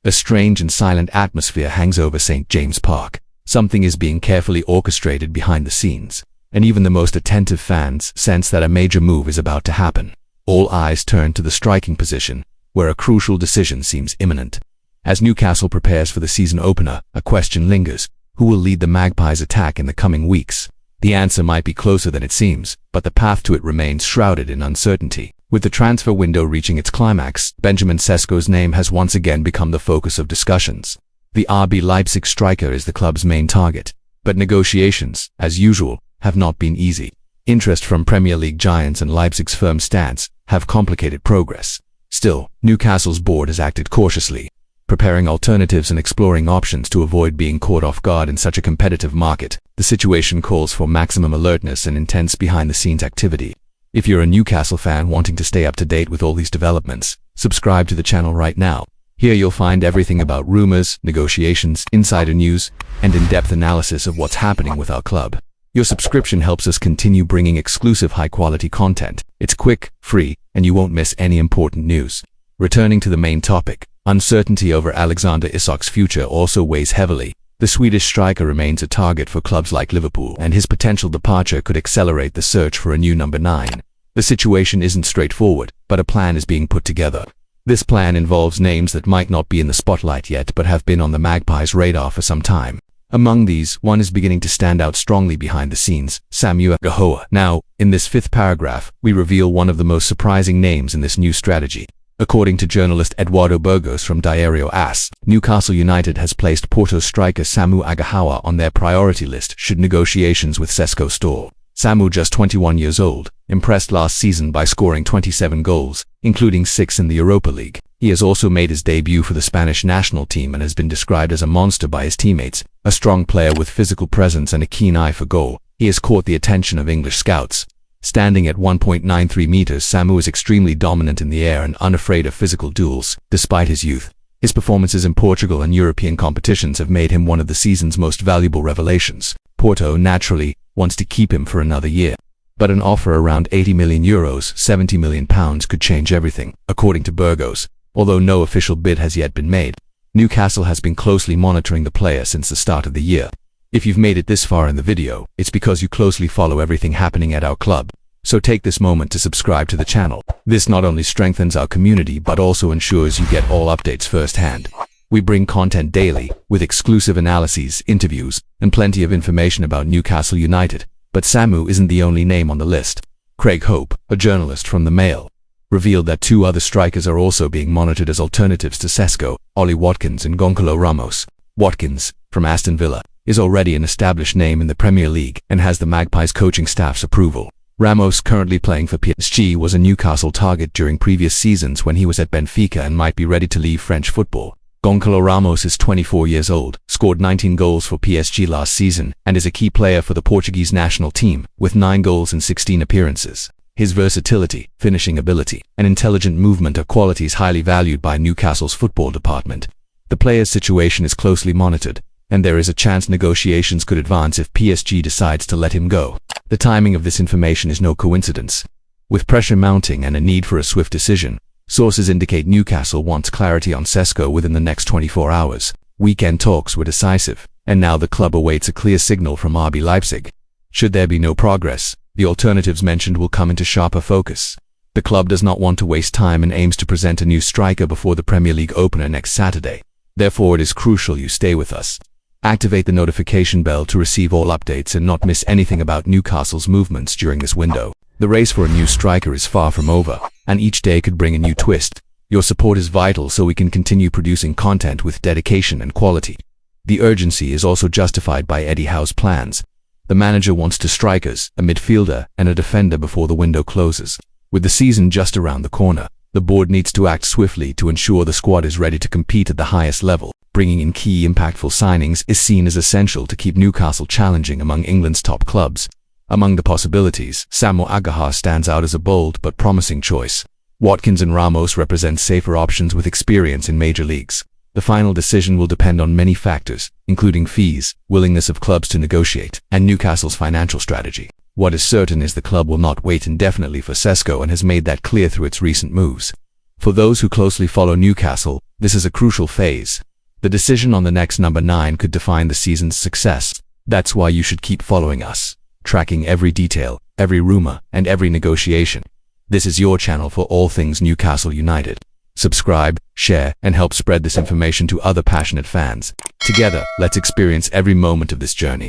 A strange and silent atmosphere hangs over St. James Park. Something is being carefully orchestrated behind the scenes, and even the most attentive fans sense that a major move is about to happen. All eyes turn to the striking position, where a crucial decision seems imminent. As Newcastle prepares for the season opener, a question lingers: who will lead the Magpies' attack in the coming weeks? The answer might be closer than it seems, but the path to it remains shrouded in uncertainty. With the transfer window reaching its climax, Benjamin Sesko's name has once again become the focus of discussions. The RB Leipzig striker is the club's main target, but negotiations, as usual, have not been easy. Interest from Premier League giants and Leipzig's firm stance have complicated progress. Still, Newcastle's board has acted cautiously, preparing alternatives and exploring options to avoid being caught off guard in such a competitive market. The situation calls for maximum alertness and intense behind-the-scenes activity. If you're a Newcastle fan wanting to stay up to date with all these developments, subscribe to the channel right now. Here you'll find everything about rumors, negotiations, insider news, and in-depth analysis of what's happening with our club. Your subscription helps us continue bringing exclusive high-quality content. It's quick, free, and you won't miss any important news. Returning to the main topic, uncertainty over Alexander Isak's future also weighs heavily. The Swedish striker remains a target for clubs like Liverpool, and his potential departure could accelerate the search for a new number 9. The situation isn't straightforward, but a plan is being put together. This plan involves names that might not be in the spotlight yet but have been on the Magpies' radar for some time. Among these, one is beginning to stand out strongly behind the scenes: Samu Aghehowa. Now, in this 5th paragraph, we reveal one of the most surprising names in this new strategy. According to journalist Eduardo Burgos from Diario AS, Newcastle United has placed Porto striker Samu Aghehowa on their priority list should negotiations with Sesko stall. Samu, just 21 years old, impressed last season by scoring 27 goals, including 6 in the Europa League. He has also made his debut for the Spanish national team and has been described as a monster by his teammates. A strong player with physical presence and a keen eye for goal, he has caught the attention of English scouts. Standing at 1.93 meters, Samu is extremely dominant in the air and unafraid of physical duels. Despite his youth, his performances in Portugal and European competitions have made him one of the season's most valuable revelations. Porto, naturally, wants to keep him for another year, but an offer around €80 million, £70 million could change everything, according to Burgos. Although no official bid has yet been made, Newcastle has been closely monitoring the player since the start of the year. If you've made it this far in the video, it's because you closely follow everything happening at our club. So take this moment to subscribe to the channel. This not only strengthens our community but also ensures you get all updates firsthand. We bring content daily, with exclusive analyses, interviews, and plenty of information about Newcastle United. But Samu isn't the only name on the list. Craig Hope, a journalist from the Mail, revealed that 2 other strikers are also being monitored as alternatives to Sesko: Ollie Watkins and Gonçalo Ramos. Watkins, from Aston Villa, is already an established name in the Premier League and has the Magpies coaching staff's approval. Ramos, currently playing for PSG, was a Newcastle target during previous seasons when he was at Benfica and might be ready to leave French football. Gonçalo Ramos is 24 years old, scored 19 goals for PSG last season, and is a key player for the Portuguese national team, with 9 goals in 16 appearances. His versatility, finishing ability, and intelligent movement are qualities highly valued by Newcastle's football department. The player's situation is closely monitored, and there is a chance negotiations could advance if PSG decides to let him go. The timing of this information is no coincidence. With pressure mounting and a need for a swift decision, sources indicate Newcastle wants clarity on Sesko within the next 24 hours. Weekend talks were decisive, and now the club awaits a clear signal from RB Leipzig. Should there be no progress, the alternatives mentioned will come into sharper focus. The club does not want to waste time and aims to present a new striker before the Premier League opener next Saturday. Therefore, it is crucial you stay with us. Activate the notification bell to receive all updates and not miss anything about Newcastle's movements during this window. The race for a new striker is far from over, and each day could bring a new twist. Your support is vital so we can continue producing content with dedication and quality. The urgency is also justified by Eddie Howe's plans. The manager wants 2 strikers, a midfielder, and a defender before the window closes. With the season just around the corner, the board needs to act swiftly to ensure the squad is ready to compete at the highest level. Bringing in key, impactful signings is seen as essential to keep Newcastle challenging among England's top clubs. Among the possibilities, Samu Aghehowa stands out as a bold but promising choice. Watkins and Ramos represent safer options with experience in major leagues. The final decision will depend on many factors, including fees, willingness of clubs to negotiate, and Newcastle's financial strategy. What is certain is the club will not wait indefinitely for Sesko and has made that clear through its recent moves. For those who closely follow Newcastle, this is a crucial phase. The decision on the next number 9 could define the season's success. That's why you should keep following us, tracking every detail, every rumor, and every negotiation. This is your channel for all things Newcastle United. Subscribe, share, and help spread this information to other passionate fans. Together, let's experience every moment of this journey.